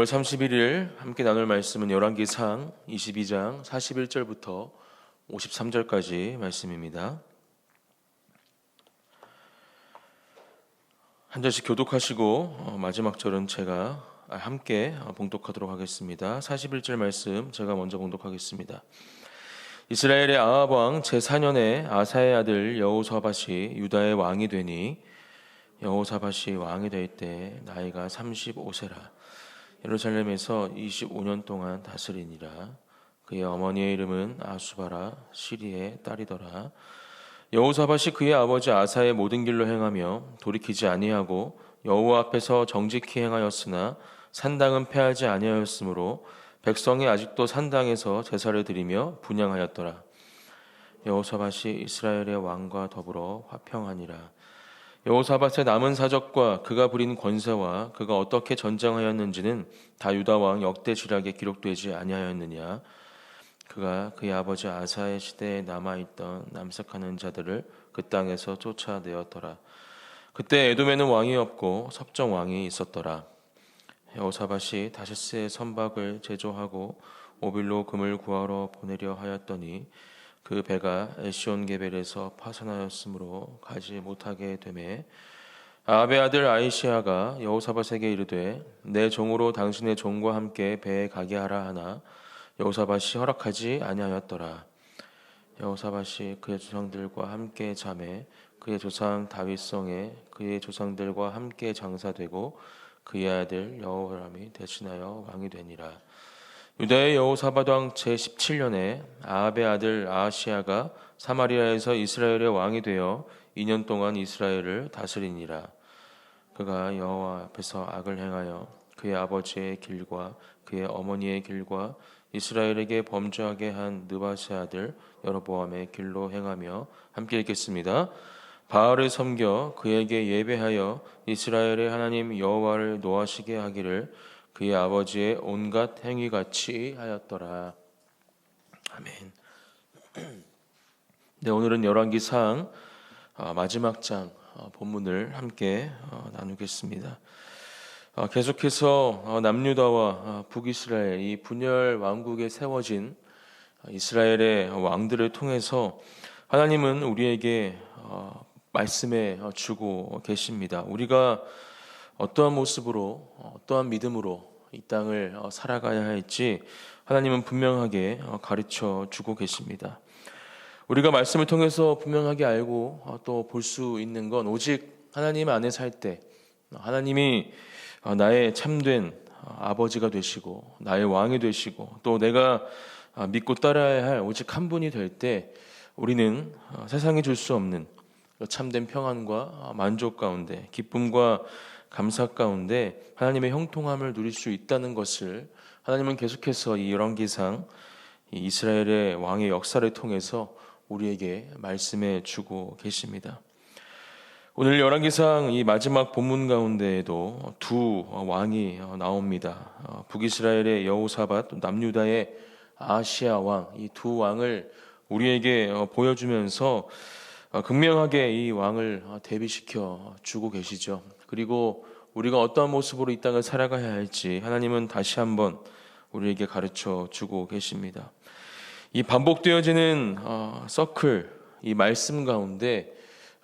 5월 31일 함께 나눌 말씀은 열왕기상 22장 41절부터 53절까지 말씀입니다. 한 절씩 교독하시고 마지막 절은 제가 함께 봉독하도록 하겠습니다. 41절 말씀 제가 먼저 봉독하겠습니다. 이스라엘의 아합 왕 제4년에 아사의 아들 여호사밧이 유다의 왕이 되니 여호사밧이 왕이 될 때 나이가 35세라. 예루살렘에서 25년 동안 다스리니라. 그의 어머니의 이름은 아수바라 시리의 딸이더라. 여호사밧이 그의 아버지 아사의 모든 길로 행하며 돌이키지 아니하고 여호와 앞에서 정직히 행하였으나 산당은 패하지 아니하였으므로 백성이 아직도 산당에서 제사를 드리며 분향하였더라. 여호사밧이 이스라엘의 왕과 더불어 화평하니라. 여호사밧의 남은 사적과 그가 부린 권세와 그가 어떻게 전쟁하였는지는 다 유다 왕 역대 지략에 기록되지 아니하였느냐. 그가 그의 아버지 아사의 시대에 남아있던 남색하는 자들을 그 땅에서 쫓아내었더라. 그때 에돔에는 왕이 없고 석정 왕이 있었더라. 여호사밧이 다시스의 선박을 제조하고 오빌로 금을 구하러 보내려 하였더니 그 배가 에시온게벨에서 파산하였으므로 가지 못하게 되매 아합의 아들 아이시아가 여호사밧에게 이르되 내 종으로 당신의 종과 함께 배에 가게 하라 하나 여호사밧이 허락하지 아니하였더라. 여호사밧이 그의 조상들과 함께 잠에 그의 조상 다윗성에 그의 조상들과 함께 장사되고 그의 아들 여호람이 대신하여 왕이 되니라. 유다의 여호사밧 왕 제17년에 아합의 아들 아하시아가 사마리아에서 이스라엘의 왕이 되어 2년 동안 이스라엘을 다스리니라. 그가 여호와 앞에서 악을 행하여 그의 아버지의 길과 그의 어머니의 길과 이스라엘에게 범죄하게 한 느바세 아들 여로보암의 길로 행하며 함께 읽겠습니다. 바알을 섬겨 그에게 예배하여 이스라엘의 하나님 여호와를 노하시게 하기를 그의 아버지의 온갖 행위같이 하였더라. 아멘. 네, 오늘은 열왕기상 마지막 장 본문을 함께 나누겠습니다. 계속해서 남유다와 북이스라엘 이 분열 왕국에 세워진 이스라엘의 왕들을 통해서 하나님은 우리에게 말씀해 주고 계십니다. 우리가 어떠한 모습으로 어떠한 믿음으로 이 땅을 살아가야 할지 하나님은 분명하게 가르쳐 주고 계십니다. 우리가 말씀을 통해서 분명하게 알고 또 볼 수 있는 건 오직 하나님 안에 살 때 하나님이 나의 참된 아버지가 되시고 나의 왕이 되시고 또 내가 믿고 따라야 할 오직 한 분이 될 때 우리는 세상이 줄 수 없는 참된 평안과 만족 가운데 기쁨과 감사 가운데 하나님의 형통함을 누릴 수 있다는 것을 하나님은 계속해서 이 열왕기상 이스라엘의 왕의 역사를 통해서 우리에게 말씀해 주고 계십니다. 오늘 열왕기상 이 마지막 본문 가운데에도 두 왕이 나옵니다. 북이스라엘의 여호사밧, 남유다의 아하시아 왕, 이 두 왕을 우리에게 보여주면서 극명하게 이 왕을 대비시켜 주고 계시죠. 그리고 우리가 어떠한 모습으로 이 땅을 살아가야 할지 하나님은 다시 한번 우리에게 가르쳐 주고 계십니다. 이 반복되어지는 서클, 이 말씀 가운데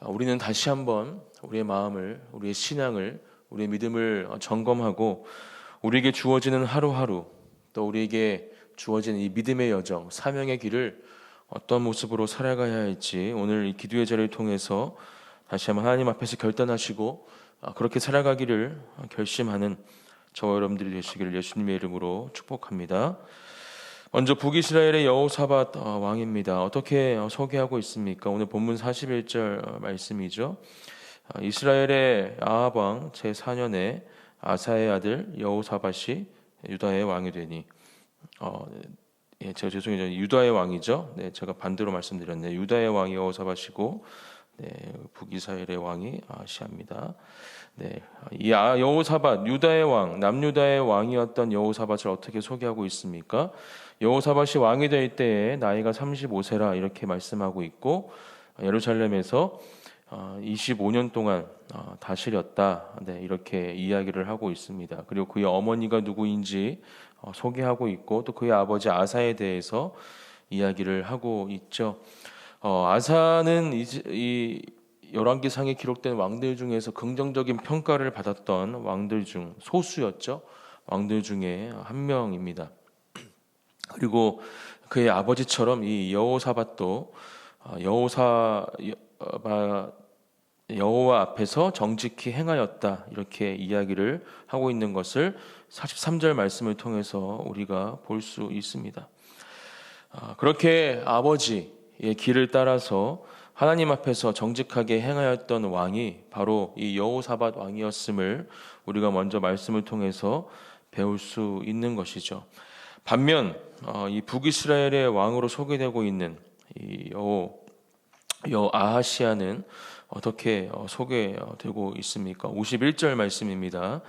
우리는 다시 한번 우리의 마음을, 우리의 신앙을, 우리의 믿음을 점검하고 우리에게 주어지는 하루하루 또 우리에게 주어지는 이 믿음의 여정, 사명의 길을 어떤 모습으로 살아가야 할지 오늘 이 기도의 자리를 통해서 다시 한번 하나님 앞에서 결단하시고 그렇게 살아가기를 결심하는 저와 여러분들이 되시기를 예수님의 이름으로 축복합니다. 먼저 북이스라엘의 여호사밧 왕입니다. 어떻게 소개하고 있습니까? 오늘 본문 41절 말씀이죠. 이스라엘의 아합 왕 제4년에 아사의 아들 여호사밧이 유다의 왕이 되니 제가 죄송해요. 유다의 왕이죠. 네, 제가 반대로 말씀드렸네요. 유다의 왕이 여호사밧이고 북이스라엘의 왕이 아하시아입니다. 네, 이 여호사밧 유다의 왕, 남유다의 왕이었던 여호사밧을 어떻게 소개하고 있습니까? 여호사밧이 왕이 될 때에 나이가 35세라 이렇게 말씀하고 있고 예루살렘에서 25년 동안 다스렸다. 네, 이렇게 이야기를 하고 있습니다. 그리고 그의 어머니가 누구인지 소개하고 있고 또 그의 아버지 아사에 대해서 이야기를 하고 있죠. 아사는 이 열왕기상에 기록된 왕들 중에서 긍정적인 평가를 받았던 왕들 중 소수였죠. 왕들 중에 한 명입니다. 그리고 그의 아버지처럼 이 여호사밧도 여호와 앞에서 정직히 행하였다 이렇게 이야기를 하고 있는 것을 43절 말씀을 통해서 우리가 볼 수 있습니다. 그렇게 아버지의 길을 따라서 하나님 앞에서 정직하게 행하였던 왕이 바로 이 여호사밧 왕이었음을 우리가 먼저 말씀을 통해서 배울 수 있는 것이죠. 반면 이 북이스라엘의 왕으로 소개되고 있는 이 아하시아는 어떻게 소개되고 있습니까? 51절 말씀입니다.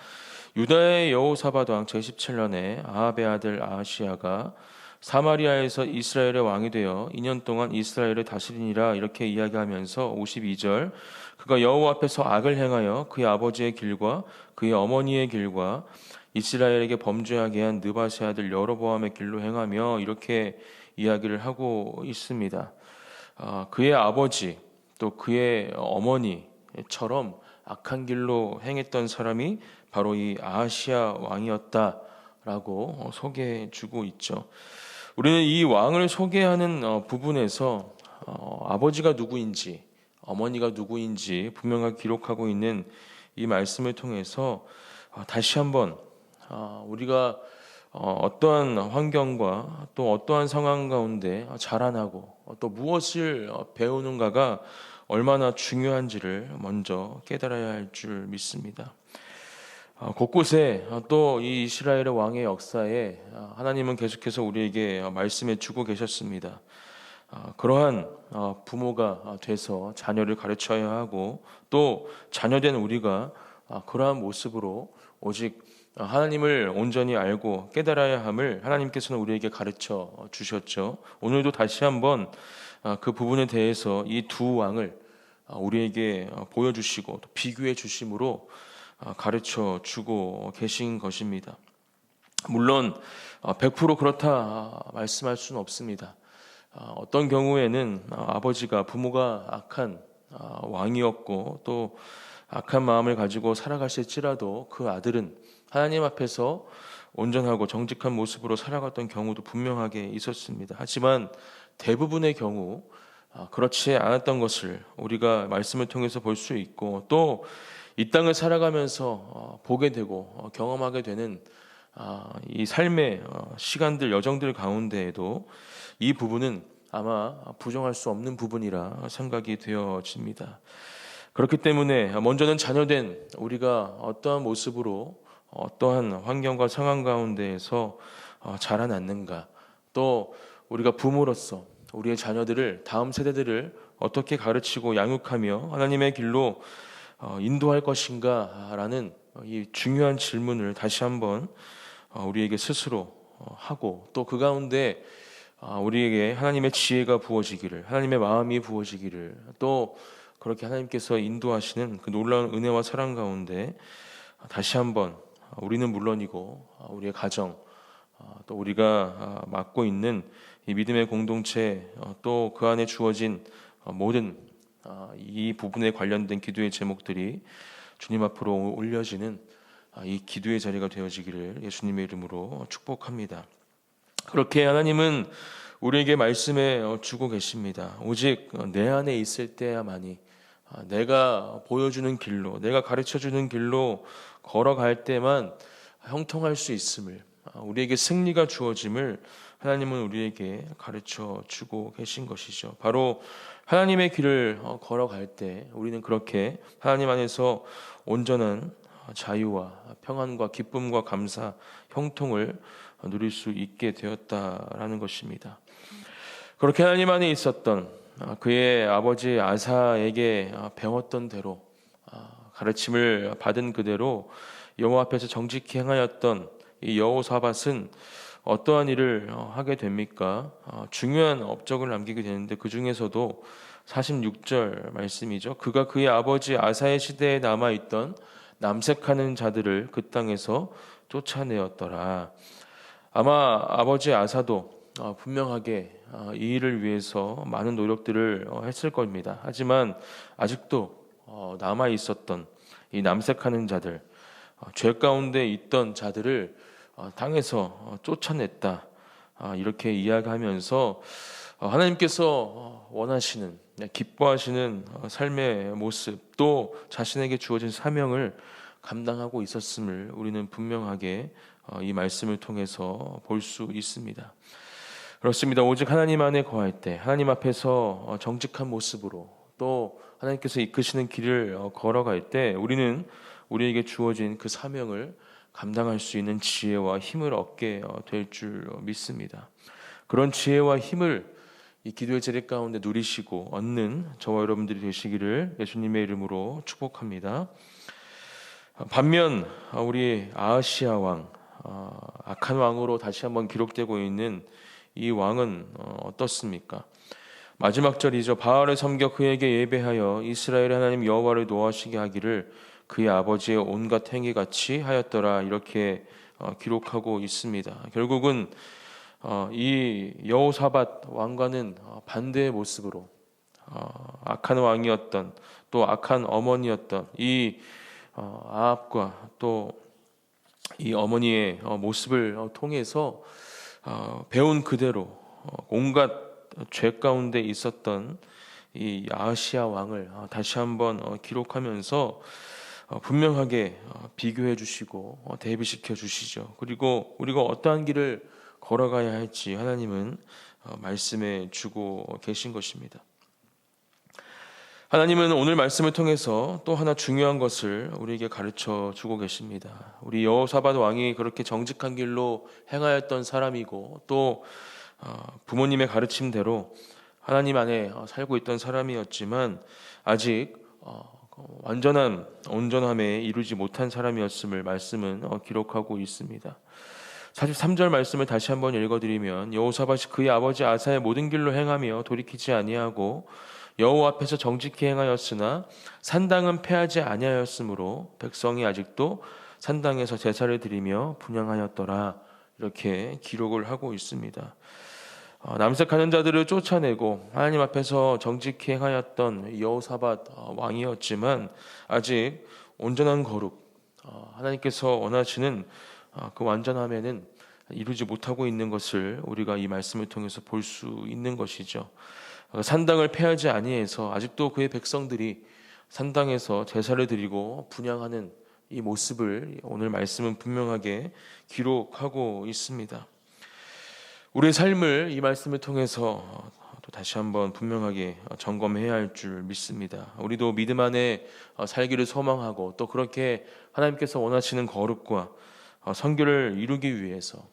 유다의 여호사밧 왕 제17년에 아합의 아들 아하시아가 사마리아에서 이스라엘의 왕이 되어 2년 동안 이스라엘을 다스리니라 이렇게 이야기하면서 52절 그가 여호와 앞에서 악을 행하여 그의 아버지의 길과 그의 어머니의 길과 이스라엘에게 범죄하게 한 느바세 아들 여로보암의 길로 행하며 이렇게 이야기를 하고 있습니다. 그의 아버지 또 그의 어머니처럼 악한 길로 행했던 사람이 바로 이 아하시아 왕이었다라고 소개해주고 있죠. 우리는 이 왕을 소개하는 부분에서 아버지가 누구인지 어머니가 누구인지 분명하게 기록하고 있는 이 말씀을 통해서 다시 한번 우리가 어떠한 환경과 또 어떠한 상황 가운데 자라나고 또 무엇을 배우는가가 얼마나 중요한지를 먼저 깨달아야 할 줄 믿습니다. 곳곳에 또 이 이스라엘의 왕의 역사에 하나님은 계속해서 우리에게 말씀해 주고 계셨습니다. 그러한 부모가 돼서 자녀를 가르쳐야 하고 또 자녀된 우리가 그러한 모습으로 오직 하나님을 온전히 알고 깨달아야 함을 하나님께서는 우리에게 가르쳐 주셨죠. 오늘도 다시 한번 그 부분에 대해서 이 두 왕을 우리에게 보여주시고 또 비교해 주심으로 가르쳐 주고 계신 것입니다. 물론 100% 그렇다 말씀할 수는 없습니다. 어떤 경우에는 아버지가 부모가 악한 왕이었고 또 악한 마음을 가지고 살아갔을지라도 그 아들은 하나님 앞에서 온전하고 정직한 모습으로 살아갔던 경우도 분명하게 있었습니다. 하지만 대부분의 경우 그렇지 않았던 것을 우리가 말씀을 통해서 볼 수 있고 또 이 땅을 살아가면서 보게 되고 경험하게 되는 이 삶의 시간들 여정들 가운데에도 이 부분은 아마 부정할 수 없는 부분이라 생각이 되어집니다. 그렇기 때문에 먼저는 자녀된 우리가 어떠한 모습으로 어떠한 환경과 상황 가운데에서 자라났는가 또 우리가 부모로서 우리의 자녀들을 다음 세대들을 어떻게 가르치고 양육하며 하나님의 길로 인도할 것인가라는 이 중요한 질문을 다시 한번 우리에게 스스로 하고 또 그 가운데 우리에게 하나님의 지혜가 부어지기를 하나님의 마음이 부어지기를 또 그렇게 하나님께서 인도하시는 그 놀라운 은혜와 사랑 가운데 다시 한번 우리는 물론이고 우리의 가정 또 우리가 맡고 있는 이 믿음의 공동체 또 그 안에 주어진 모든 이 부분에 관련된 기도의 제목들이 주님 앞으로 올려지는 이 기도의 자리가 되어지기를 예수님의 이름으로 축복합니다. 그렇게 하나님은 우리에게 말씀해 주고 계십니다. 오직 내 안에 있을 때야만이 내가 보여주는 길로 내가 가르쳐주는 길로 걸어갈 때만 형통할 수 있음을 우리에게 승리가 주어짐을 하나님은 우리에게 가르쳐 주고 계신 것이죠. 바로 하나님의 길을 걸어갈 때 우리는 그렇게 하나님 안에서 온전한 자유와 평안과 기쁨과 감사, 형통을 누릴 수 있게 되었다라는 것입니다. 그렇게 하나님 안에 있었던 그의 아버지 아사에게 배웠던 대로 가르침을 받은 그대로 여호와 앞에서 정직히 행하였던 이 여호사밧은 어떠한 일을 하게 됩니까? 중요한 업적을 남기게 되는데 그 중에서도 46절 말씀이죠. 그가 그의 아버지 아사의 시대에 남아있던 남색하는 자들을 그 땅에서 쫓아내었더라. 아마 아버지 아사도 분명하게 이 일을 위해서 많은 노력들을 했을 겁니다. 하지만 아직도 남아 있었던 이 남색하는 자들, 죄 가운데 있던 자들을 땅에서 쫓아냈다. 이렇게 이야기하면서 하나님께서 원하시는, 기뻐하시는 삶의 모습, 또 자신에게 주어진 사명을 감당하고 있었음을 우리는 분명하게 이 말씀을 통해서 볼 수 있습니다. 그렇습니다. 오직 하나님 안에 거할 때, 하나님 앞에서 정직한 모습으로, 또 하나님께서 이끄시는 길을 걸어갈 때 우리는 우리에게 주어진 그 사명을 감당할 수 있는 지혜와 힘을 얻게 될 줄 믿습니다. 그런 지혜와 힘을 이 기도의 재리 가운데 누리시고 얻는 저와 여러분들이 되시기를 예수님의 이름으로 축복합니다. 반면 우리 아하시야 왕, 악한 왕으로 다시 한번 기록되고 있는 이 왕은 어떻습니까? 마지막 절이죠. 바알을 섬겨 그에게 예배하여 이스라엘의 하나님 여호와를 노하시게 하기를 그의 아버지의 온갖 행위같이 하였더라. 이렇게 기록하고 있습니다. 결국은 이 여호사밧 왕과는 반대의 모습으로 악한 왕이었던, 또 악한 어머니였던 이 아합과 또 이 어머니의 모습을 통해서 배운 그대로 온갖 죄 가운데 있었던 이 아하시야 왕을 다시 한번 기록하면서 분명하게 비교해 주시고 대비시켜 주시죠. 그리고 우리가 어떠한 길을 걸어가야 할지 하나님은 말씀해 주고 계신 것입니다. 하나님은 오늘 말씀을 통해서 또 하나 중요한 것을 우리에게 가르쳐 주고 계십니다. 우리 여호사밧 왕이 그렇게 정직한 길로 행하였던 사람이고, 또 부모님의 가르침대로 하나님 안에 살고 있던 사람이었지만 아직 완전한 온전함에 이루지 못한 사람이었음을 말씀은 기록하고 있습니다. 43절 말씀을 다시 한번 읽어드리면, 여호사밧이 그의 아버지 아사의 모든 길로 행하며 돌이키지 아니하고 여호와 앞에서 정직히 행하였으나 산당은 패하지 아니하였으므로 백성이 아직도 산당에서 제사를 드리며 분향하였더라. 이렇게 기록을 하고 있습니다. 남색하는 자들을 쫓아내고 하나님 앞에서 정직히 행하였던 여호사밧 왕이었지만 아직 온전한 거룩, 하나님께서 원하시는 그 완전함에는 이루지 못하고 있는 것을 우리가 이 말씀을 통해서 볼 수 있는 것이죠. 산당을 패하지 아니해서 아직도 그의 백성들이 산당에서 제사를 드리고 분향하는 이 모습을 오늘 말씀은 분명하게 기록하고 있습니다. 우리의 삶을 이 말씀을 통해서 또 다시 한번 분명하게 점검해야 할 줄 믿습니다. 우리도 믿음 안에 살기를 소망하고, 또 그렇게 하나님께서 원하시는 거룩과 선교를 이루기 위해서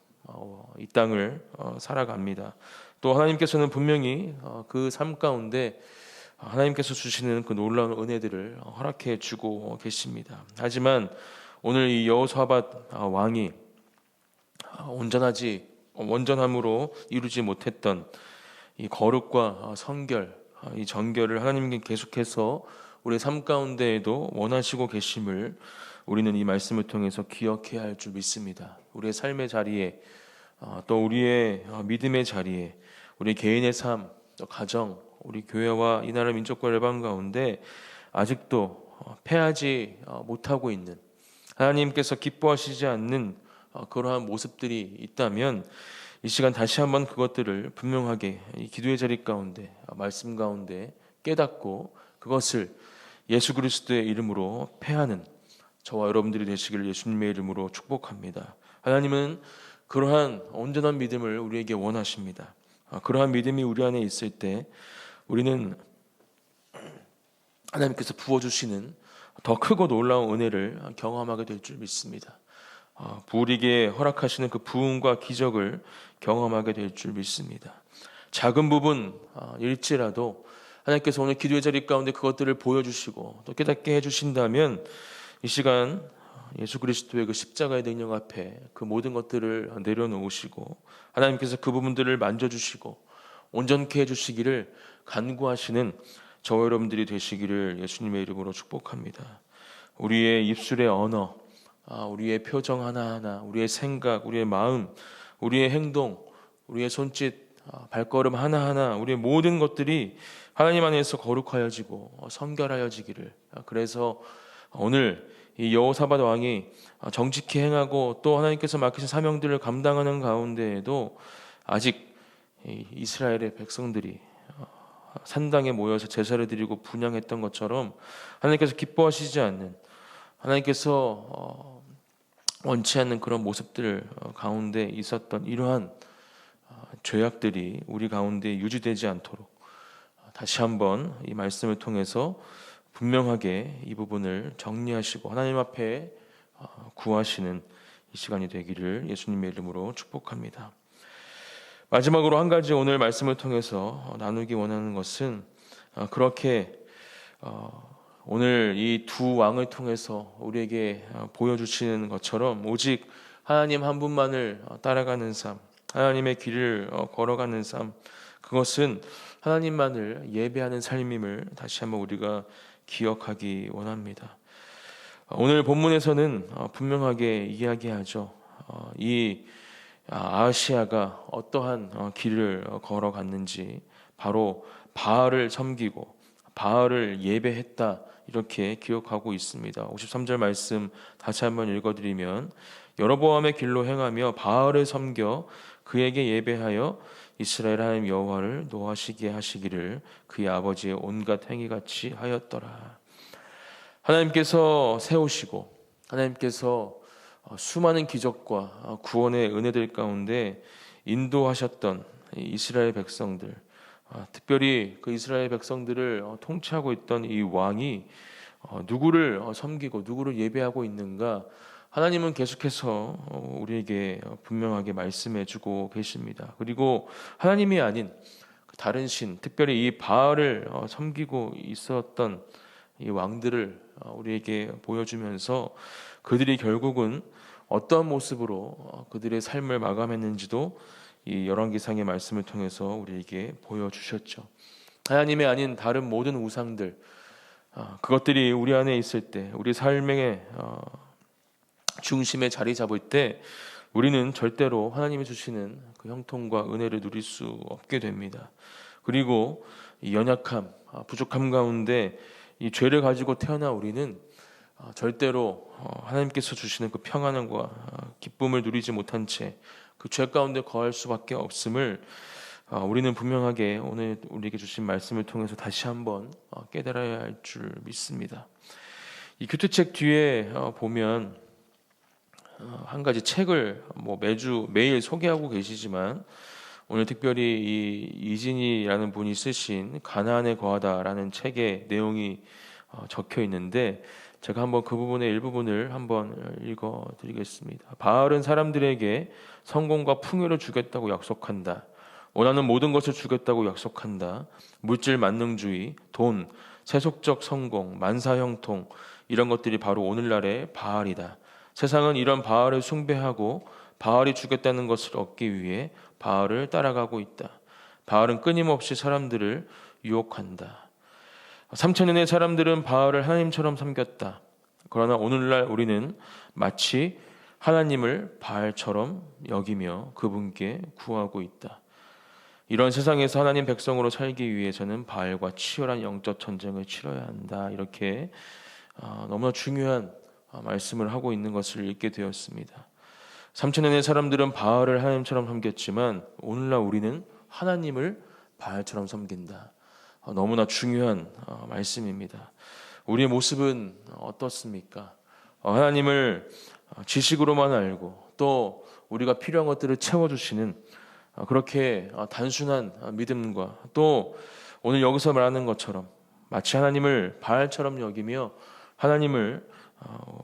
이 땅을 살아갑니다. 또 하나님께서는 분명히 그 삶 가운데 하나님께서 주시는 그 놀라운 은혜들을 허락해 주고 계십니다. 하지만 오늘 이 여호사밧 왕이 온전함으로 이루지 못했던 이 거룩과 성결, 이 정결을 하나님께 계속해서 우리의 삶 가운데에도 원하시고 계심을 우리는 이 말씀을 통해서 기억해야 할 줄 믿습니다. 우리의 삶의 자리에, 또 우리의 믿음의 자리에, 우리 개인의 삶, 또 가정, 우리 교회와 이 나라 민족과 열방 가운데 아직도 패하지 못하고 있는, 하나님께서 기뻐하시지 않는 그러한 모습들이 있다면 이 시간 다시 한번 그것들을 분명하게 이 기도의 자리 가운데, 말씀 가운데 깨닫고 그것을 예수 그리스도의 이름으로 패하는 저와 여러분들이 되시기를 예수님의 이름으로 축복합니다. 하나님은 그러한 온전한 믿음을 우리에게 원하십니다. 그러한 믿음이 우리 안에 있을 때 우리는 하나님께서 부어주시는 더 크고 놀라운 은혜를 경험하게 될 줄 믿습니다. 우리에게 허락하시는 그 부흥과 기적을 경험하게 될 줄 믿습니다. 작은 부분일지라도 하나님께서 오늘 기도의 자리 가운데 그것들을 보여주시고 또 깨닫게 해주신다면 이 시간 예수 그리스도의 그 십자가의 능력 앞에 그 모든 것들을 내려놓으시고 하나님께서 그 부분들을 만져주시고 온전케 해주시기를 간구하시는 저와 여러분들이 되시기를 예수님의 이름으로 축복합니다. 우리의 입술의 언어, 우리의 표정 하나하나, 우리의 생각, 우리의 마음, 우리의 행동, 우리의 손짓, 발걸음 하나하나, 우리의 모든 것들이 하나님 안에서 거룩하여지고 성결하여지기를, 그래서 오늘 이 여호사밧 왕이 정직히 행하고 또 하나님께서 맡기신 사명들을 감당하는 가운데에도 아직 이스라엘의 백성들이 산당에 모여서 제사를 드리고 분향했던 것처럼 하나님께서 기뻐하시지 않는, 하나님께서 원치 않는 그런 모습들 가운데 있었던 이러한 죄악들이 우리 가운데 유지되지 않도록 다시 한번 이 말씀을 통해서 분명하게 이 부분을 정리하시고 하나님 앞에 구하시는 이 시간이 되기를 예수님의 이름으로 축복합니다. 마지막으로 한 가지 오늘 말씀을 통해서 나누기 원하는 것은 그렇게 오늘 이 두 왕을 통해서 우리에게 보여주시는 것처럼 오직 하나님 한 분만을 따라가는 삶, 하나님의 길을 걸어가는 삶, 그것은 하나님만을 예배하는 삶임을 다시 한번 우리가 기억하기 원합니다. 오늘 본문에서는 분명하게 이야기하죠. 이 아하시야가 어떠한 길을 걸어갔는지, 바로 바알을 섬기고 바알을 예배했다, 이렇게 기억하고 있습니다. 53절 말씀 다시 한번 읽어드리면, 여로보암의 길로 행하며 바알을 섬겨 그에게 예배하여 이스라엘 하나님 여호와를 노하시게 하시기를 그의 아버지의 온갖 행위같이 하였더라. 하나님께서 세우시고 하나님께서 수많은 기적과 구원의 은혜들 가운데 인도하셨던 이스라엘 백성들, 특별히 그 이스라엘 백성들을 통치하고 있던 이 왕이 누구를 섬기고 누구를 예배하고 있는가, 하나님은 계속해서 우리에게 분명하게 말씀해주고 계십니다. 그리고 하나님이 아닌 다른 신, 특별히 이 바알을 섬기고 있었던 이 왕들을 우리에게 보여주면서 그들이 결국은 어떤 모습으로 그들의 삶을 마감했는지도 이 열왕기상의 말씀을 통해서 우리에게 보여주셨죠. 하나님이 아닌 다른 모든 우상들, 그것들이 우리 안에 있을 때, 우리 삶의 중심에 자리 잡을 때 우리는 절대로 하나님이 주시는 그 형통과 은혜를 누릴 수 없게 됩니다. 그리고 이 연약함, 부족함 가운데 이 죄를 가지고 태어난 우리는 절대로 하나님께서 주시는 그 평안과 기쁨을 누리지 못한 채 그 죄 가운데 거할 수밖에 없음을 우리는 분명하게 오늘 우리에게 주신 말씀을 통해서 다시 한번 깨달아야 할 줄 믿습니다. 이 교태책 뒤에 보면 한 가지 책을 매일 소개하고 계시지만, 오늘 특별히 이 이진이라는 분이 쓰신 가나안에 거하다라는 책의 내용이 적혀 있는데, 제가 한번 그 부분의 일부분을 한번 읽어드리겠습니다. 바알은 사람들에게 성공과 풍요를 주겠다고 약속한다. 원하는 모든 것을 주겠다고 약속한다. 물질 만능주의, 돈, 세속적 성공, 만사형통, 이런 것들이 바로 오늘날의 바알이다. 세상은 이런 바알을 숭배하고 바알이 주겠다는 것을 얻기 위해 바알을 따라가고 있다. 바알은 끊임없이 사람들을 유혹한다. 3000년의 사람들은 바알을 하나님처럼 섬겼다. 그러나 오늘날 우리는 마치 하나님을 바알처럼 여기며 그분께 구하고 있다. 이런 세상에서 하나님 백성으로 살기 위해서는 바알과 치열한 영적 전쟁을 치러야 한다. 이렇게 너무나 중요한 말씀을 하고 있는 것을 읽게 되었습니다. 3000년의 사람들은 바알을 하나님처럼 섬겼지만 오늘날 우리는 하나님을 바알처럼 섬긴다. 너무나 중요한 말씀입니다. 우리의 모습은 어떻습니까? 하나님을 지식으로만 알고 또 우리가 필요한 것들을 채워주시는 그렇게 단순한 믿음과, 또 오늘 여기서 말하는 것처럼 마치 하나님을 바알처럼 여기며 하나님을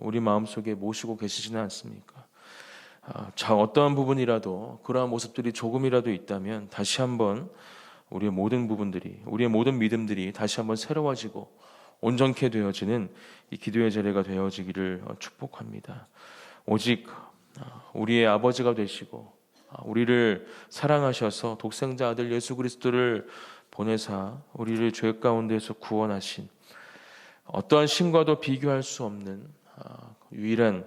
우리 마음속에 모시고 계시지는 않습니까? 어떠한 부분이라도 그러한 모습들이 조금이라도 있다면 다시 한번 우리의 모든 부분들이, 우리의 모든 믿음들이 다시 한번 새로워지고 온전케 되어지는 이 기도의 자리가 되어지기를 축복합니다. 오직 우리의 아버지가 되시고 우리를 사랑하셔서 독생자 아들 예수 그리스도를 보내사 우리를 죄 가운데서 구원하신 어떠한 신과도 비교할 수 없는 유일한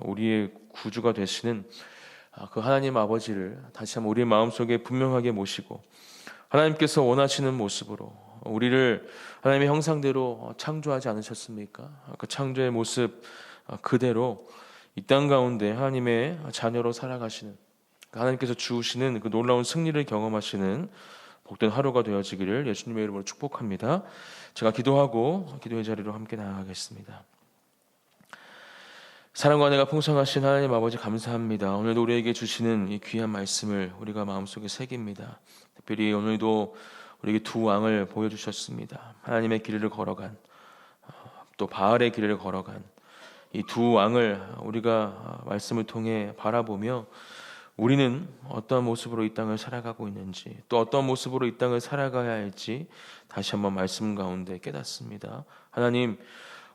우리의 구주가 되시는 그 하나님 아버지를 다시 한번 우리의 마음속에 분명하게 모시고 하나님께서 원하시는 모습으로 우리를 하나님의 형상대로 창조하지 않으셨습니까? 그 창조의 모습 그대로 이 땅 가운데 하나님의 자녀로 살아가시는 하나님께서 주시는 그 놀라운 승리를 경험하시는 복된 하루가 되어지기를 예수님의 이름으로 축복합니다. 제가 기도하고 기도의 자리로 함께 나아가겠습니다. 사랑과 은혜가 풍성하신 하나님 아버지 감사합니다. 오늘도 우리에게 주시는 이 귀한 말씀을 우리가 마음속에 새깁니다. 특별히 오늘도 우리에게 두 왕을 보여주셨습니다. 하나님의 길을 걸어간 또 바알의 길을 걸어간 이 두 왕을 우리가 말씀을 통해 바라보며 우리는 어떤 모습으로 이 땅을 살아가고 있는지 또 어떤 모습으로 이 땅을 살아가야 할지 다시 한번 말씀 가운데 깨닫습니다. 하나님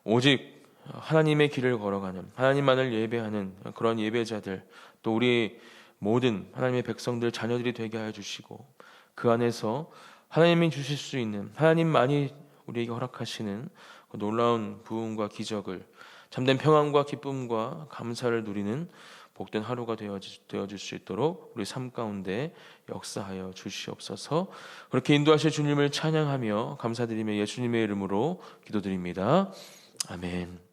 오직 하나님의 길을 걸어가는 하나님만을 예배하는 그런 예배자들 또 우리 모든 하나님의 백성들 자녀들이 되게 하여 주시고 그 안에서 하나님이 주실 수 있는 하나님만이 우리에게 허락하시는 그 놀라운 부흥과 기적을 참된 평안과 기쁨과 감사를 누리는 복된 하루가 되어질 수 있도록 우리 삶 가운데 역사하여 주시옵소서. 그렇게 인도하실 주님을 찬양하며 감사드리며 예수님의 이름으로 기도드립니다. 아멘.